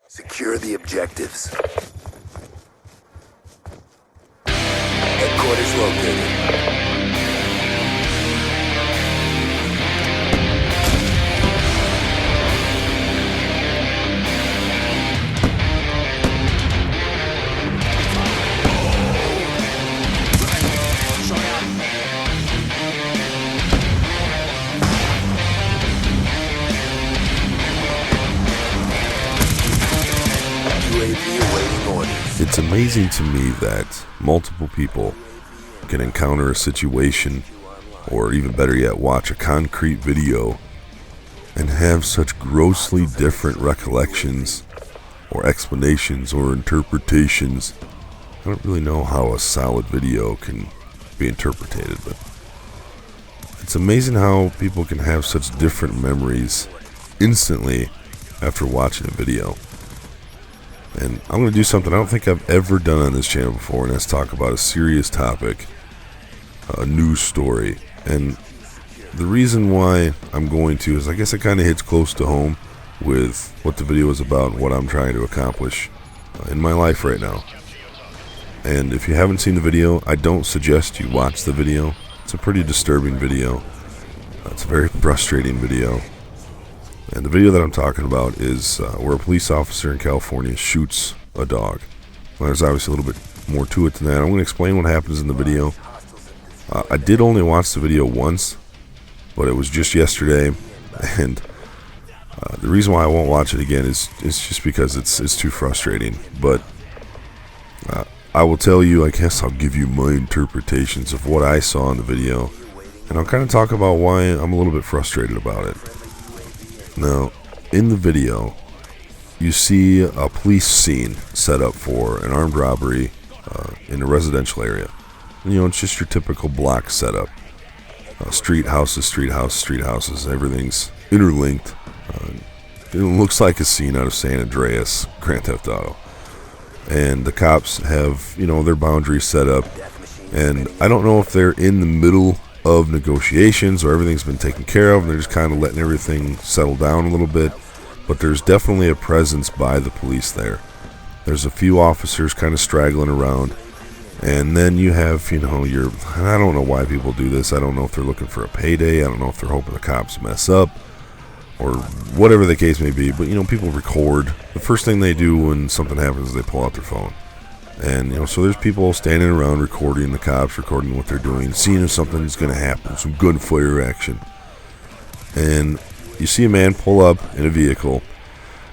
Secure the objectives. Headquarters located. It's amazing to me that multiple people can encounter a situation, or even better yet, watch a concrete video and have such grossly different recollections or explanations or interpretations. I don't really know how a solid video can be interpreted, but it's amazing how people can have such different memories instantly after watching a video. And I'm going to do something I don't think I've ever done on this channel before, and that's talk about a serious topic, a news story. And the reason why I'm going to is I guess it kind of hits close to home with what the video is about and what I'm trying to accomplish in my life right now. And if you haven't seen the video, I don't suggest you watch the video. It's a pretty disturbing video. It's a very frustrating video. And the video that I'm talking about is where a police officer in California shoots a dog. Well, there's obviously a little bit more to it than that. I'm going to explain what happens in the video. I did only watch the video once, but it was just yesterday, and the reason why I won't watch it again is just because it's too frustrating. But I will tell you, I guess I'll give you my interpretations of what I saw in the video, and I'll kind of talk about why I'm a little bit frustrated about it. Now, in the video, you see a police scene set up for an armed robbery in a residential area. And, you know, it's just your typical block setup. Street houses, everything's interlinked. It looks like a scene out of San Andreas, Grand Theft Auto. And the cops have, you know, their boundaries set up. And I don't know if they're in the middle of negotiations or everything's been taken care of and they're just kind of letting everything settle down a little bit, but there's definitely a presence by the police there. There's a few officers kind of straggling around, and then you have, you know, and I don't know why people do this. I don't know if they're looking for a payday. I don't know if they're hoping the cops mess up or whatever the case may be, but, you know, people record. The first thing they do when something happens is they pull out their phone. And, you know, so there's people standing around recording the cops, recording what they're doing, seeing if something's going to happen, some gunfire action. And you see a man pull up in a vehicle.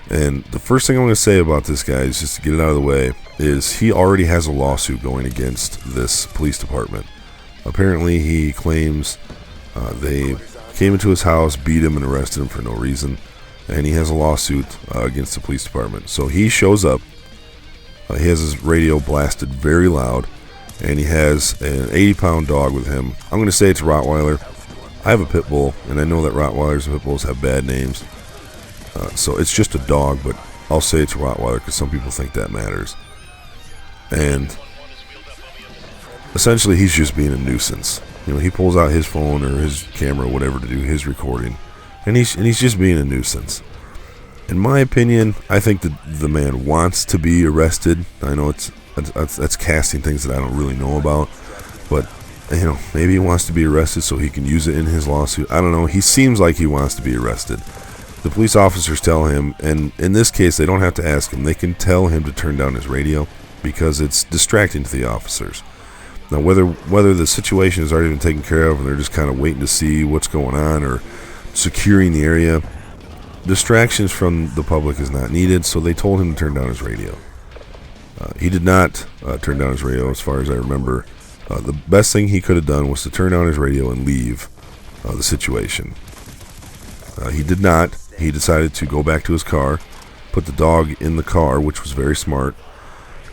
And the first thing I'm going to say about this guy, is just to get it out of the way, is he already has a lawsuit going against this police department. Apparently he claims they came into his house, beat him, and arrested him for no reason. And he has a lawsuit against the police department. So he shows up. He has his radio blasted very loud, and he has an 80-pound dog with him. I'm going to say it's a Rottweiler. I have a pit bull, and I know that Rottweilers and pit bulls have bad names. So it's just a dog, but I'll say it's a Rottweiler because some people think that matters. And essentially, he's just being a nuisance. You know, he pulls out his phone or his camera or whatever to do his recording, and he's just being a nuisance. In my opinion, I think that the man wants to be arrested. I know that's casting things that I don't really know about, but, you know, maybe he wants to be arrested so he can use it in his lawsuit. I don't know. He seems like he wants to be arrested. The police officers tell him, and in this case, they don't have to ask him. They can tell him to turn down his radio because it's distracting to the officers. Now, whether the situation has already been taken care of and they're just kind of waiting to see what's going on or securing the area, distractions from the public is not needed, so they told him to turn down his radio. He did not turn down his radio, as far as I remember. The best thing he could have done was to turn down his radio and leave the situation. He did not. He decided to go back to his car, put the dog in the car, which was very smart,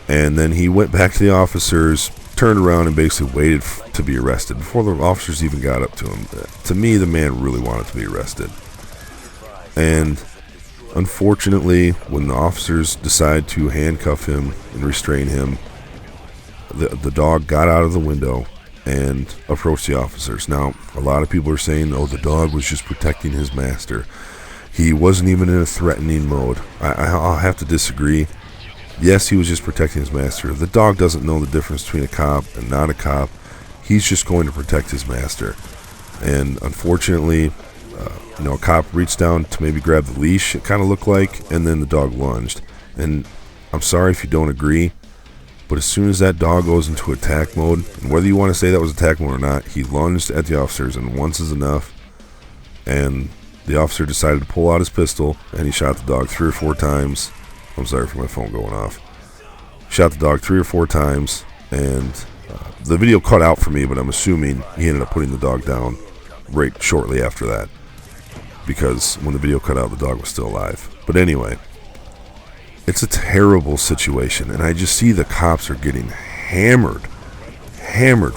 and then he went back to the officers, turned around, and basically waited to be arrested before the officers even got up to him. To me, the man really wanted to be arrested. And unfortunately, when the officers decide to handcuff him and restrain him, the dog got out of the window and approached the officers. Now, a lot of people are saying, oh, the dog was just protecting his master. He wasn't even in a threatening mode. I'll have to disagree. Yes, he was just protecting his master. The dog doesn't know the difference between a cop and not a cop. He's just going to protect his master. And unfortunately, a cop reached down to maybe grab the leash, it kind of looked like, and then the dog lunged. And I'm sorry if you don't agree, but as soon as that dog goes into attack mode, and whether you want to say that was attack mode or not, he lunged at the officers, and once is enough. And the officer decided to pull out his pistol, and he shot the dog 3 or 4 times. I'm sorry for my phone going off. Shot the dog 3 or 4 times, and the video cut out for me, but I'm assuming he ended up putting the dog down right shortly after that, because when the video cut out, the dog was still alive. But anyway, it's a terrible situation, and I just see the cops are getting hammered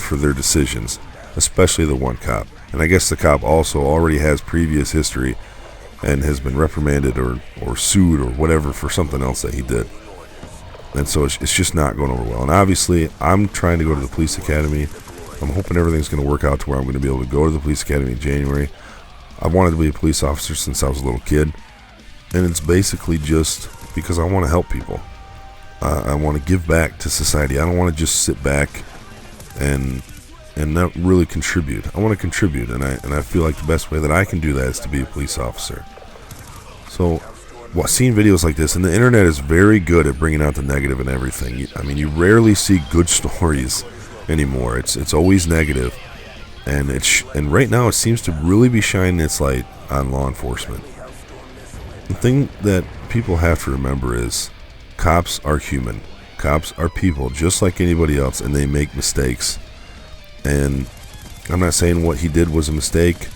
for their decisions, especially the one cop. And I guess the cop also already has previous history and has been reprimanded or sued or whatever for something else that he did. And so it's just not going over well. And obviously, I'm trying to go to the police academy. I'm hoping everything's going to work out to where I'm going to be able to go to the police academy in January. I've wanted to be a police officer since I was a little kid. And it's basically just because I want to help people. I want to give back to society. I don't want to just sit back and not really contribute. I want to contribute, and I feel like the best way that I can do that is to be a police officer. So, seeing videos like this, and the internet is very good at bringing out the negative and everything. I mean, you rarely see good stories anymore. It's always negative, and right now it seems to really be shining its light on law enforcement. The thing that people have to remember is cops are human. Cops are people just like anybody else, and they make mistakes. And I'm not saying what he did was a mistake.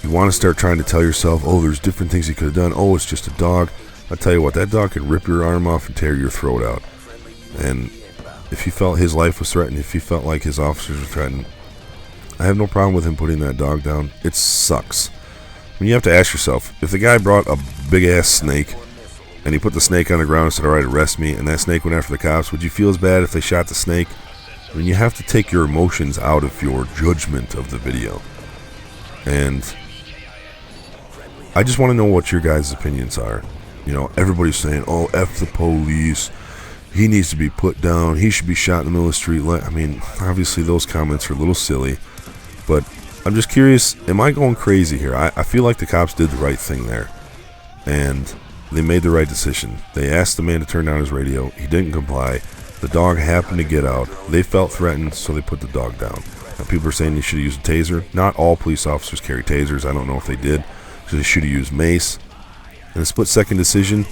You want to start trying to tell yourself, oh, there's different things he could have done. Oh, it's just a dog. I'll tell you what, that dog could rip your arm off and tear your throat out. And if he felt his life was threatened, if he felt like his officers were threatened, I have no problem with him putting that dog down. It sucks. I mean, you have to ask yourself, if the guy brought a big-ass snake and he put the snake on the ground and said, all right, arrest me, and that snake went after the cops, would you feel as bad if they shot the snake? I mean, you have to take your emotions out of your judgment of the video. And I just want to know what your guys' opinions are. You know, everybody's saying, oh, F the police. He needs to be put down. He should be shot in the middle of the street. I mean, obviously those comments are a little silly. But I'm just curious, am I going crazy here? I feel like the cops did the right thing there. And they made the right decision. They asked the man to turn down his radio. He didn't comply. The dog happened to get out. They felt threatened, so they put the dog down. Now, people are saying they should have used a taser. Not all police officers carry tasers. I don't know if they did. So they should have used mace. In a split-second decision,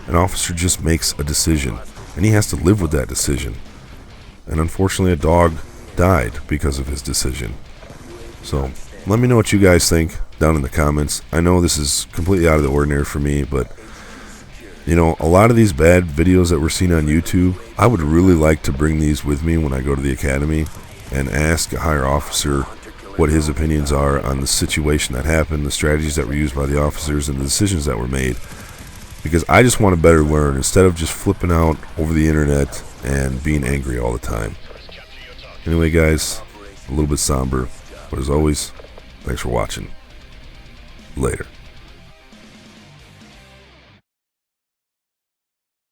an officer just makes a decision, and he has to live with that decision. And unfortunately, a dog died because of his decision. So let me know what you guys think down in the comments. I know this is completely out of the ordinary for me, but you know, a lot of these bad videos that we're seeing on YouTube, I would really like to bring these with me when I go to the academy and ask a higher officer what his opinions are on the situation that happened, the strategies that were used by the officers, and the decisions that were made. Because I just want to better learn instead of just flipping out over the internet and being angry all the time. Anyway, guys, a little bit somber, but as always, thanks for watching. Later.